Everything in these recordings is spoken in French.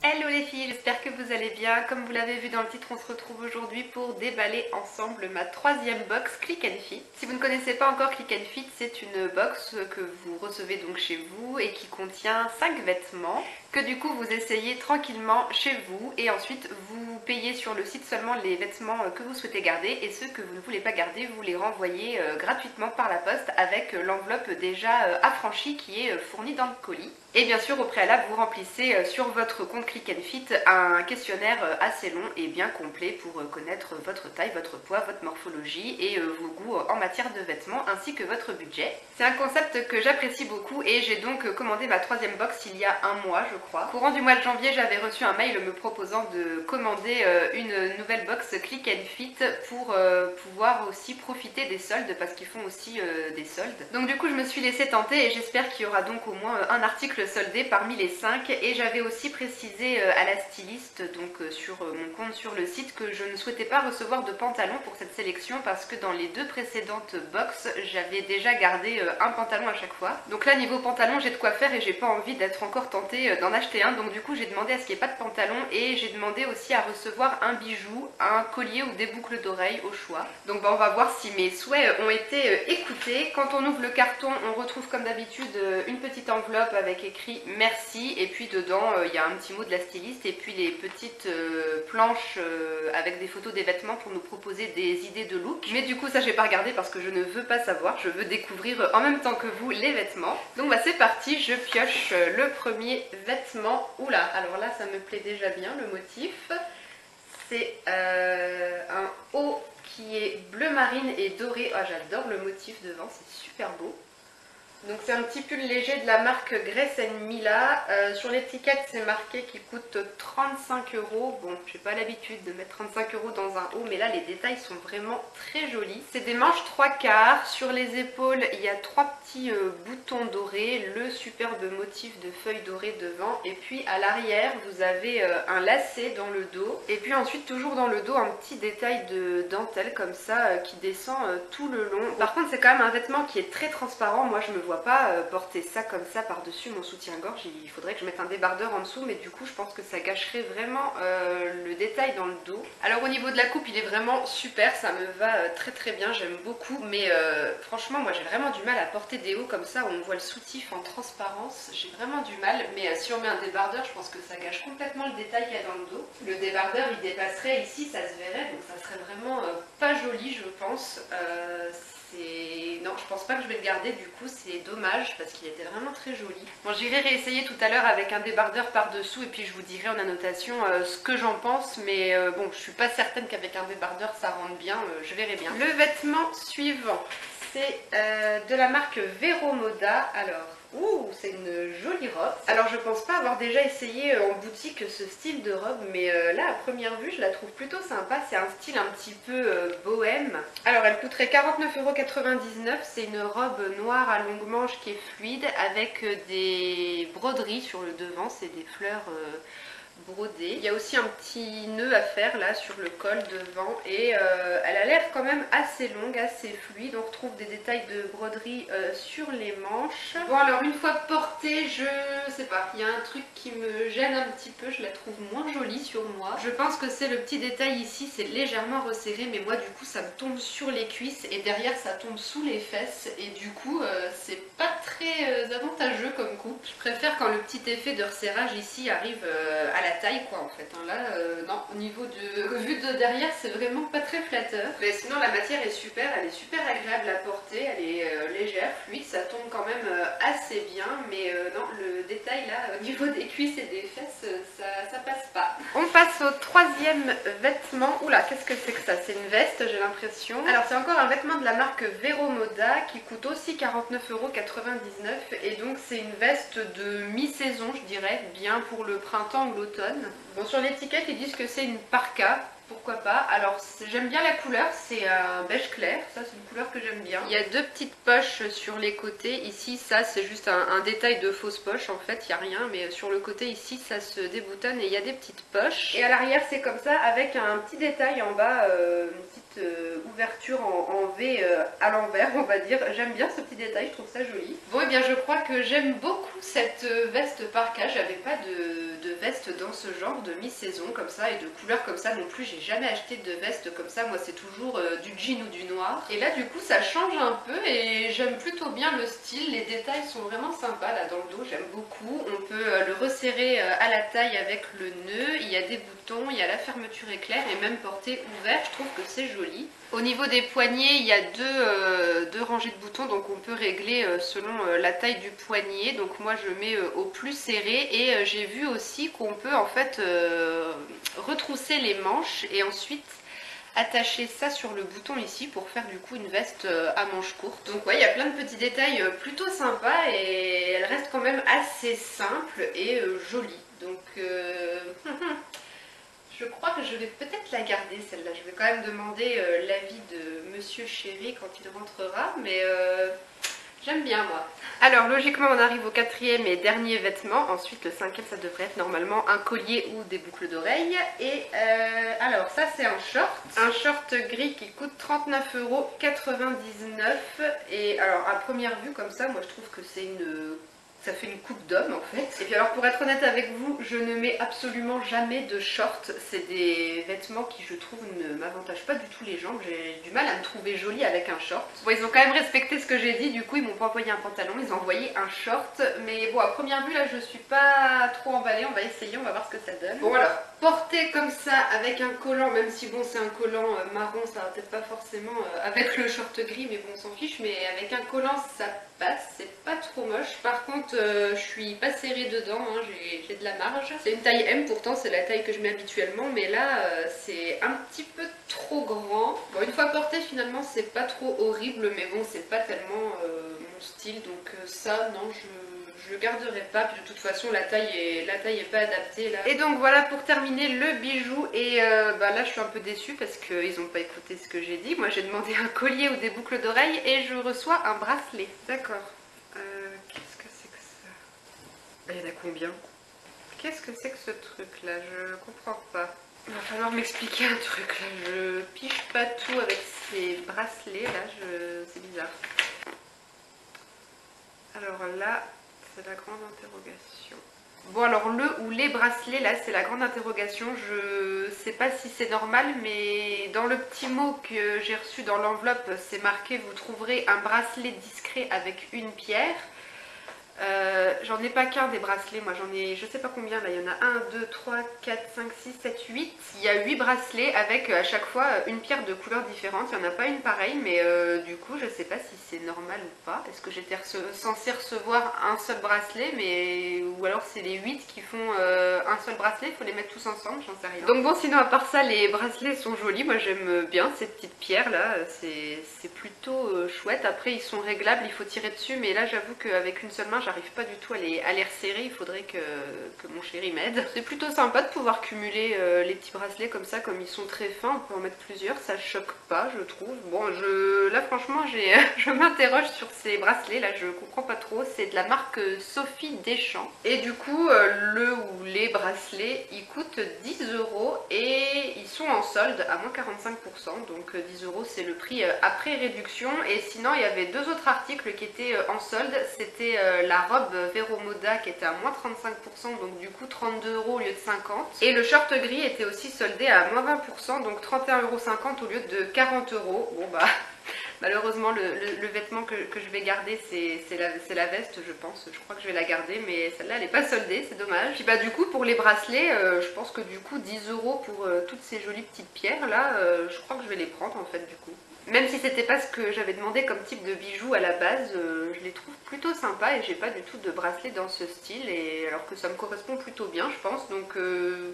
Hello les filles, j'espère que vous allez bien. Comme vous l'avez vu dans le titre, on se retrouve aujourd'hui pour déballer ensemble ma troisième box Click and Fit. Si vous ne connaissez pas encore Click and Fit, c'est une box que vous recevez donc chez vous et qui contient 5 vêtements que du coup vous essayez tranquillement chez vous et ensuite vous payez sur le site seulement les vêtements que vous souhaitez garder et ceux que vous ne voulez pas garder, vous les renvoyez gratuitement par la poste avec l'enveloppe déjà affranchie qui est fournie dans le colis. Et bien sûr, au préalable, vous remplissez sur votre compte Click and Fit un questionnaire assez long et bien complet pour connaître votre taille, votre poids, votre morphologie et vos goûts en matière de vêtements ainsi que votre budget. C'est un concept que j'apprécie beaucoup et j'ai donc commandé ma troisième box il y a un mois, je crois. Courant du mois de janvier, j'avais reçu un mail me proposant de commander une nouvelle box Click and Fit pour pouvoir aussi profiter des soldes parce qu'ils font aussi des soldes. Donc du coup, je me suis laissée tenter et j'espère qu'il y aura donc au moins un article soldé parmi les 5 et j'avais aussi précisé à la styliste donc sur mon compte sur le site que je ne souhaitais pas recevoir de pantalon pour cette sélection parce que dans les deux précédentes box j'avais déjà gardé un pantalon à chaque fois. Donc là niveau pantalon j'ai de quoi faire et j'ai pas envie d'être encore tentée d'en acheter un, donc du coup j'ai demandé à ce qu'il n'y ait pas de pantalon et j'ai demandé aussi à recevoir un bijou, un collier ou des boucles d'oreilles au choix. Donc on va voir si mes souhaits ont été écoutés. Quand on ouvre le carton on retrouve comme d'habitude une petite enveloppe avec écrit merci et puis dedans il y a un petit mot de la styliste et puis les petites planches avec des photos des vêtements pour nous proposer des idées de look. Mais du coup ça j'ai pas regardé parce que je ne veux pas savoir, je veux découvrir en même temps que vous les vêtements. Donc bah c'est parti, je pioche le premier vêtement. Oula, alors là ça me plaît déjà bien le motif. C'est un haut qui est bleu marine et doré. Ah, j'adore le motif devant, c'est super beau. Donc c'est un petit pull léger de la marque Grace Mila. Sur l'étiquette c'est marqué qu'il coûte 35 €. Bon, j'ai pas l'habitude de mettre 35 € dans un haut, mais là les détails sont vraiment très jolis. C'est des manches 3/4. Sur les épaules il y a 3 petits boutons dorés, le superbe motif de feuilles dorées devant. Et puis à l'arrière vous avez un lacet dans le dos. Et puis ensuite toujours dans le dos un petit détail de dentelle comme ça qui descend tout le long. Par contre c'est quand même un vêtement qui est très transparent. Moi je me vois pas porter ça comme ça par dessus mon soutien-gorge, il faudrait que je mette un débardeur en dessous, mais du coup je pense que ça gâcherait vraiment le détail dans le dos. Alors au niveau de la coupe il est vraiment super, ça me va très bien, j'aime beaucoup, mais franchement moi j'ai vraiment du mal à porter des hauts comme ça où on voit le soutif en transparence, j'ai vraiment du mal, mais si on met un débardeur je pense que ça gâche complètement le détail qu'il y a dans le dos. Le débardeur il dépasserait ici, ça se verrait, donc ça serait vraiment pas joli je pense. Non, je pense pas que je vais le garder, du coup c'est dommage parce qu'il était vraiment très joli. Bon, j'irai réessayer tout à l'heure avec un débardeur par dessous et puis je vous dirai en annotation ce que j'en pense, mais bon, je suis pas certaine qu'avec un débardeur ça rentre bien, je verrai bien. Le vêtement suivant, c'est de la marque Vero Moda. Alors, ouh, c'est une jolie robe. Alors je pense pas avoir déjà essayé en boutique ce style de robe, mais là à première vue je la trouve plutôt sympa. C'est un style un petit peu bohème. Alors elle coûterait 49,99 €. C'est une robe noire à longue manche qui est fluide avec des broderies sur le devant. C'est des fleurs brodé. Il y a aussi un petit nœud à faire là sur le col devant et elle a l'air quand même assez longue, assez fluide. On retrouve des détails de broderie sur les manches. Bon alors une fois portée, je sais pas, il y a un truc qui me gêne un petit peu, je la trouve moins jolie sur moi. Je pense que c'est le petit détail ici, c'est légèrement resserré, mais moi du coup ça me tombe sur les cuisses et derrière ça tombe sous les fesses et du coup c'est pas très avantageux comme coupe. Je préfère quand le petit effet de resserrage ici arrive à la taille quoi en fait. Là non, au niveau de vue de derrière c'est vraiment pas très flatteur. Mais sinon la matière est super, elle est super agréable à porter, elle est légère, fluide, ça tombe quand même assez bien, mais non, le détail là au niveau des cuisses et des fesses ça passe pas. On passe au troisième vêtement. Oula, qu'est-ce que c'est que ça? C'est une veste j'ai l'impression. Alors c'est encore un vêtement de la marque Vero Moda qui coûte aussi 49,99 € et donc c'est une veste de mi-saison je dirais, bien pour le printemps ou l'automne. Bon, sur l'étiquette ils disent que c'est une parka, pourquoi pas. Alors j'aime bien la couleur, c'est un beige clair, ça c'est une couleur que j'aime bien. Il y a deux petites poches sur les côtés, ici ça c'est juste un détail de fausse poche en fait, il n'y a rien, mais sur le côté ici ça se déboutonne et il y a des petites poches. Et à l'arrière c'est comme ça avec un petit détail en bas, une petite petite ouverture en V à l'envers, on va dire. J'aime bien ce petit détail, je trouve ça joli. Bon, et bien je crois que j'aime beaucoup cette veste parka. J'avais pas de veste dans ce genre de mi-saison comme ça et de couleurs comme ça non plus. J'ai jamais acheté de veste comme ça. Moi, c'est toujours du jean ou du noir. Et là, du coup, ça change un peu et j'aime plutôt bien le style. Les détails sont vraiment sympas là dans le dos. J'aime beaucoup. On peut le resserrer à la taille avec le nœud. Il y a des boutons, il y a la fermeture éclair et même porté ouvert. Je trouve que c'est joli. Au niveau des poignets, il y a deux rangées de boutons, donc on peut régler selon la taille du poignet. Donc moi je mets au plus serré et j'ai vu aussi qu'on peut en fait retrousser les manches et ensuite attacher ça sur le bouton ici pour faire du coup une veste à manches courtes. Donc ouais, il y a plein de petits détails plutôt sympas et elle reste quand même assez simple et jolie. Donc je crois que je vais peut-être la garder celle-là. Je vais quand même demander l'avis de Monsieur Chéri quand il rentrera, mais j'aime bien moi. Alors logiquement on arrive au quatrième et dernier vêtement. Ensuite le cinquième ça devrait être normalement un collier ou des boucles d'oreilles. Et alors ça c'est un short. Un short gris qui coûte 39,99 €. Et alors à première vue comme ça, moi je trouve que ça fait une coupe d'homme en fait. Et puis alors pour être honnête avec vous, je ne mets absolument jamais de shorts. C'est des vêtements qui je trouve ne m'avantagent pas du tout les jambes. J'ai du mal à me trouver jolie avec un short. Bon, ils ont quand même respecté ce que j'ai dit, du coup ils m'ont pas envoyé un pantalon, ils ont envoyé un short. Mais bon, à première vue là je suis pas trop emballée, on va essayer, on va voir ce que ça donne. Bon alors, porté comme ça avec un collant, même si bon c'est un collant marron, ça va peut-être pas forcément avec le short gris, mais bon on s'en fiche, mais avec un collant ça passe, c'est pas trop moche. Par contre je suis pas serrée dedans, hein, j'ai de la marge. C'est une taille M pourtant, c'est la taille que je mets habituellement, mais là c'est un petit peu trop grand. Bon, une fois porté finalement c'est pas trop horrible, mais bon c'est pas tellement mon style, donc ça non je le garderai pas, puis de toute façon la taille est pas adaptée là. Et donc voilà pour terminer le bijou. Et bah là je suis un peu déçue parce qu'ils n'ont pas écouté ce que j'ai dit. Moi j'ai demandé un collier ou des boucles d'oreilles et je reçois un bracelet. D'accord. Qu'est-ce que c'est que ça? Il y en a combien? Qu'est-ce que c'est que ce truc là? Je comprends pas. Il va falloir m'expliquer un truc là. Je piche pas tout avec ces bracelets là, c'est bizarre. Alors là, c'est la grande interrogation. Bon alors le ou les bracelets là c'est la grande interrogation. Je sais pas si c'est normal, mais dans le petit mot que j'ai reçu dans l'enveloppe c'est marqué vous trouverez un bracelet discret avec une pierre. J'en ai pas qu'un des bracelets, moi j'en ai je sais pas combien là, il y en a 1, 2, 3, 4, 5, 6, 7, 8. Il y a 8 bracelets avec à chaque fois une pierre de couleur différente, il n'y en a pas une pareille, mais du coup je sais pas si c'est normal ou pas. Est-ce que j'étais censée recevoir un seul bracelet, mais ou alors c'est les 8 qui font un seul bracelet, il faut les mettre tous ensemble, j'en sais rien. Donc bon, sinon à part ça les bracelets sont jolis, moi j'aime bien ces petites pierres là, c'est plutôt chouette. Après ils sont réglables, il faut tirer dessus, mais là j'avoue qu'avec une seule main j'arrive pas du tout à les resserrer, il faudrait que mon chéri m'aide. C'est plutôt sympa de pouvoir cumuler les petits bracelets comme ça, comme ils sont très fins, on peut en mettre plusieurs, ça choque pas je trouve. Bon là franchement je m'interroge sur ces bracelets là, je comprends pas trop, c'est de la marque Sophie Deschamps. Et du coup le ou les bracelets ils coûtent 10 € et ils sont en solde à moins 45%, donc 10 € c'est le prix après réduction. Et sinon il y avait deux autres articles qui étaient en solde, c'était la robe Vero Moda qui était à moins 35%, donc du coup 32 € au lieu de 50. Et le short gris était aussi soldé à moins 20%, donc 31,50 € au lieu de 40 €. Bon bah malheureusement le vêtement que je vais garder c'est la veste, je pense. Je crois que je vais la garder, mais celle-là elle est pas soldée, c'est dommage. Puis bah du coup pour les bracelets, je pense que du coup 10 € pour toutes ces jolies petites pierres là, je crois que je vais les prendre en fait du coup. Même si c'était pas ce que j'avais demandé comme type de bijoux à la base, je les trouve plutôt sympas et j'ai pas du tout de bracelet dans ce style, et alors que ça me correspond plutôt bien je pense. Donc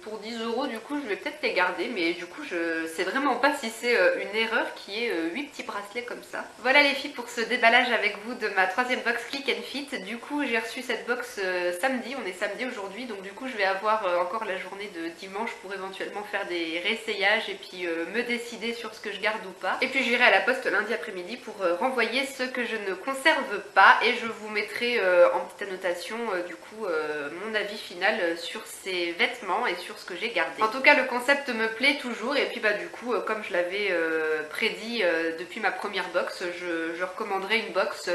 pour 10 € du coup je vais peut-être les garder, mais du coup je sais vraiment pas si c'est une erreur qui est 8 petits bracelets comme ça. Voilà les filles pour ce déballage avec vous de ma troisième box Click and Fit. Du coup j'ai reçu cette box samedi, on est samedi aujourd'hui, donc du coup je vais avoir encore la journée de dimanche pour éventuellement faire des réessayages et puis me décider sur ce que je garde ou pas. Et puis je j'irai à la poste lundi après-midi pour renvoyer ce que je ne conserve pas et je vous mettrai en petite annotation du coup mon avis final sur ces vêtements et sur ce que j'ai gardé. En tout cas, le concept me plaît toujours et puis bah du coup comme je l'avais prédit depuis ma première box, je recommanderais une box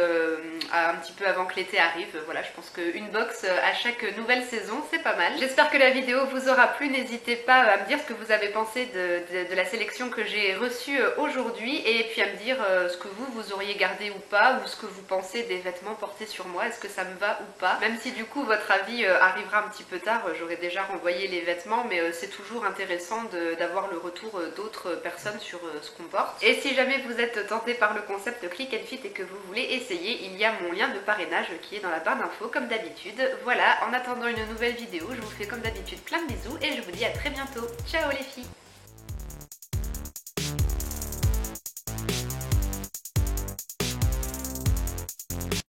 un petit peu avant que l'été arrive. Voilà, je pense qu'une box à chaque nouvelle saison c'est pas mal. J'espère que la vidéo vous aura plu, n'hésitez pas à me dire ce que vous avez pensé de la sélection que j'ai reçue aujourd'hui et puis à me dire ce que vous auriez gardé ou pas, ou ce que vous pensez des vêtements portés sur moi, est-ce que ça me va ou pas. Même si du coup votre avis arrivera un petit peu tard, j'aurai déjà renvoyé les vêtements, mais c'est toujours intéressant d'avoir le retour d'autres personnes sur ce qu'on porte. Et si jamais vous êtes tenté par le concept Click and Fit et que vous voulez essayer, il y a mon lien de parrainage qui est dans la barre d'infos comme d'habitude. Voilà, en attendant une nouvelle vidéo, je vous fais comme d'habitude plein de bisous et je vous dis à très bientôt. Ciao les filles!